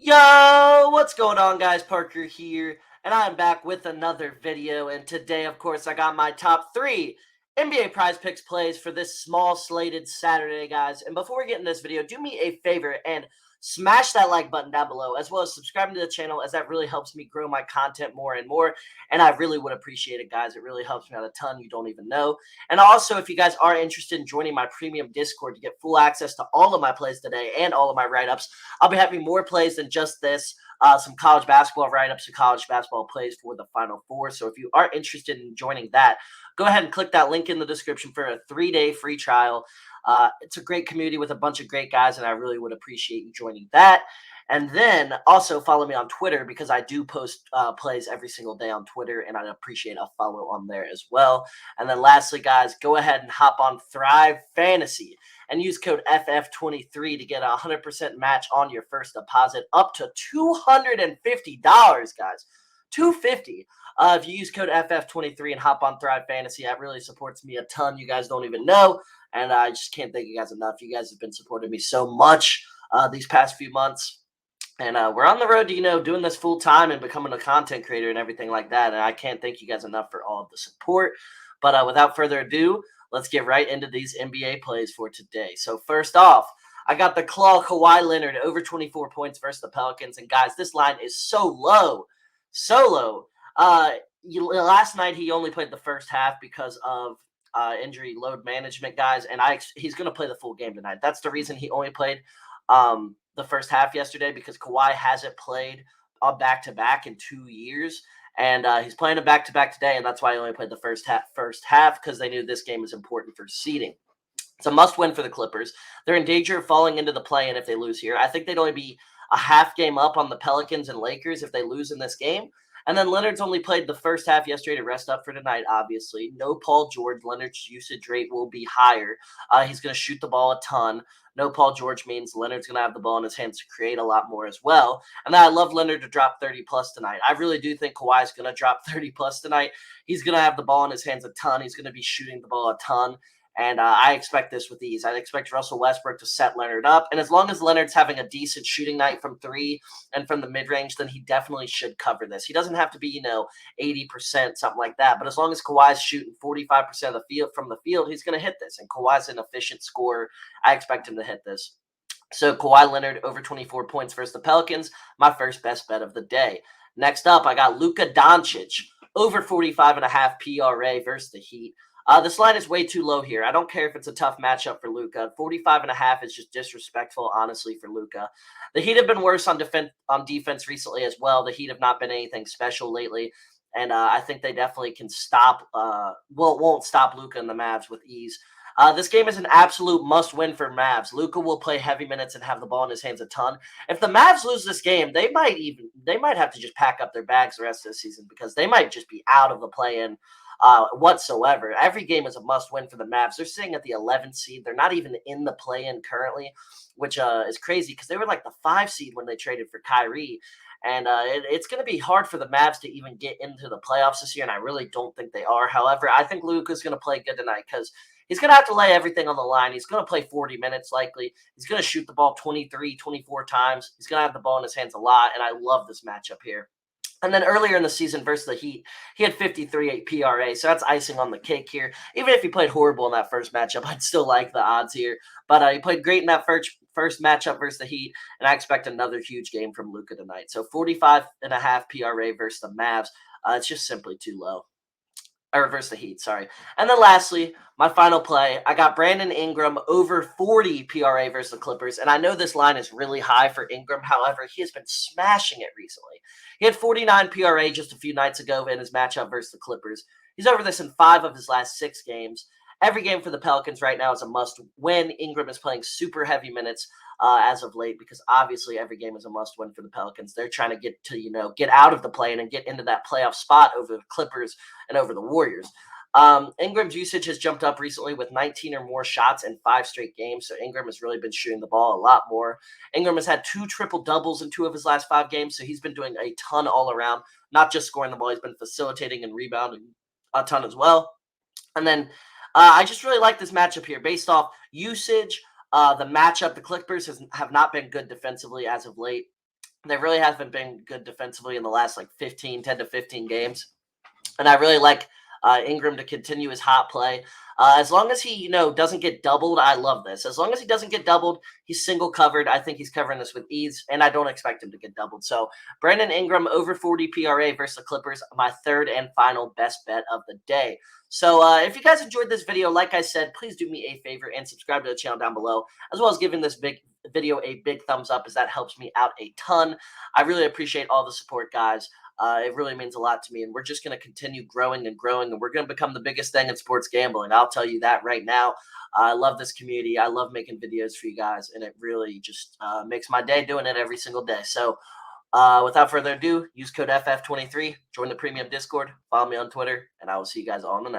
Yo, what's going on, guys? Parker here, and I'm back with another video. And today, of course, I got my top three NBA Prize Picks plays for this small slated Saturday, guys. And before we get in this video, do me a favor and smash that like button down below, as well as subscribing to the channel, as that really helps me grow my content more and more. And I really would appreciate it, guys. It really helps me out a ton. You don't even know. And also, if you guys are interested in joining my premium Discord to get full access to all of my plays today and all of my write-ups, I'll be having more plays than just this. Some college basketball write-ups, some college basketball plays for the Final Four. So if you are interested in joining that, go ahead and click that link in the description for a 3-day free trial. It's a great community with a bunch of great guys, and I really would appreciate you joining that. And then also follow me on Twitter, because I do post plays every single day on Twitter, and I'd appreciate a follow on there as well. And then lastly, guys, go ahead and hop on Thrive Fantasy and use code FF23 to get a 100% match on your first deposit up to $250, guys. $250. If you use code FF23 and hop on Thrive Fantasy, that really supports me a ton. You guys don't even know, and I just can't thank you guys enough. You guys have been supporting me so much these past few months. And we're on the road to, doing this full time and becoming a content creator and everything like that. And I can't thank you guys enough for all of the support. But without further ado, let's get right into these NBA plays for today. So first off, I got the claw Kawhi Leonard over 24 points versus the Pelicans. And guys, this line is so low. So low. Last night he only played the first half because of injury load management, guys. And he's going to play the full game tonight. That's the reason he only played the first half yesterday, because Kawhi hasn't played a back-to-back in 2 years. And he's playing a back-to-back today, and that's why he only played the first half, because they knew this game is important for seeding. It's a must-win for the Clippers. They're in danger of falling into the play-in if they lose here. I think they'd only be a half game up on the Pelicans and Lakers if they lose in this game. And then Leonard's only played the first half yesterday to rest up for tonight, obviously. No Paul George. Leonard's usage rate will be higher. He's going to shoot the ball a ton. No Paul George means Leonard's going to have the ball in his hands to create a lot more as well. And then I love Leonard to drop 30-plus tonight. I really do think Kawhi's going to drop 30-plus tonight. He's going to have the ball in his hands a ton. He's going to be shooting the ball a ton. And I expect this with ease. I expect Russell Westbrook to set Leonard up. And as long as Leonard's having a decent shooting night from three and from the mid-range, then he definitely should cover this. He doesn't have to be, 80%, something like that. But as long as Kawhi's shooting 45% of the field from the field, he's going to hit this. And Kawhi's an efficient scorer. I expect him to hit this. So Kawhi Leonard over 24 points versus the Pelicans, my first best bet of the day. Next up, I got Luka Doncic over 45.5 PRA versus the Heat. This line is way too low here. I don't care if it's a tough matchup for Luka. 45.5 is just disrespectful, honestly, for Luka. The Heat have been worse on defense recently as well. The Heat have not been anything special lately. And I think they definitely can won't stop Luka and the Mavs with ease. This game is an absolute must-win for Mavs. Luka will play heavy minutes and have the ball in his hands a ton. If the Mavs lose this game, they might have to just pack up their bags the rest of the season, because they might just be out of the play-in whatsoever. Every game is a must-win for the Mavs. They're sitting at the 11th seed. They're not even in the play-in currently, which is crazy, because they were like the 5 seed when they traded for Kyrie. And it's going to be hard for the Mavs to even get into the playoffs this year, and I really don't think they are. However, I think Luka's going to play good tonight, because he's going to have to lay everything on the line. He's going to play 40 minutes likely. He's going to shoot the ball 23, 24 times. He's going to have the ball in his hands a lot, and I love this matchup here. And then earlier in the season versus the Heat, he had 53 PRA, so that's icing on the cake here. Even if he played horrible in that first matchup, I'd still like the odds here. But he played great in that first matchup versus the Heat, and I expect another huge game from Luka tonight. So 45.5 PRA versus the Mavs. It's just simply too low. Or versus the Heat, sorry. And then lastly, my final play, I got Brandon Ingram over 40 PRA versus the Clippers. And I know this line is really high for Ingram. However, he has been smashing it recently. He had 49 PRA just a few nights ago in his matchup versus the Clippers. He's over this in 5 of his last 6 games. Every game for the Pelicans right now is a must-win. Ingram is playing super heavy minutes as of late, because obviously every game is a must-win for the Pelicans. They're trying to get out of the play-in and get into that playoff spot over the Clippers and over the Warriors. Ingram's usage has jumped up recently with 19 or more shots in 5 straight games, so Ingram has really been shooting the ball a lot more. Ingram has had 2 triple-doubles in 2 of his last 5 games, so he's been doing a ton all around, not just scoring the ball. He's been facilitating and rebounding a ton as well. And then I just really like this matchup here based off usage. The matchup, the Clippers have not been good defensively as of late. They really haven't been good defensively in the last like 10 to 15 games. And I really like Ingram to continue his hot play. As long as he, doesn't get doubled, I love this. As long as he doesn't get doubled, he's single covered. I think he's covering this with ease, and I don't expect him to get doubled. So Brandon Ingram over 40 PRA versus the Clippers, my third and final best bet of the day. So if you guys enjoyed this video, like I said, please do me a favor and subscribe to the channel down below, as well as giving this big video a big thumbs up, as that helps me out a ton. I really appreciate all the support, guys. It really means a lot to me, and we're just going to continue growing and growing, and we're going to become the biggest thing in sports gambling. I'll tell you that right now. I love this community. I love making videos for you guys, and it really just makes my day doing it every single day. So without further ado, use code FF23, join the premium Discord, follow me on Twitter, and I will see you guys all in the next.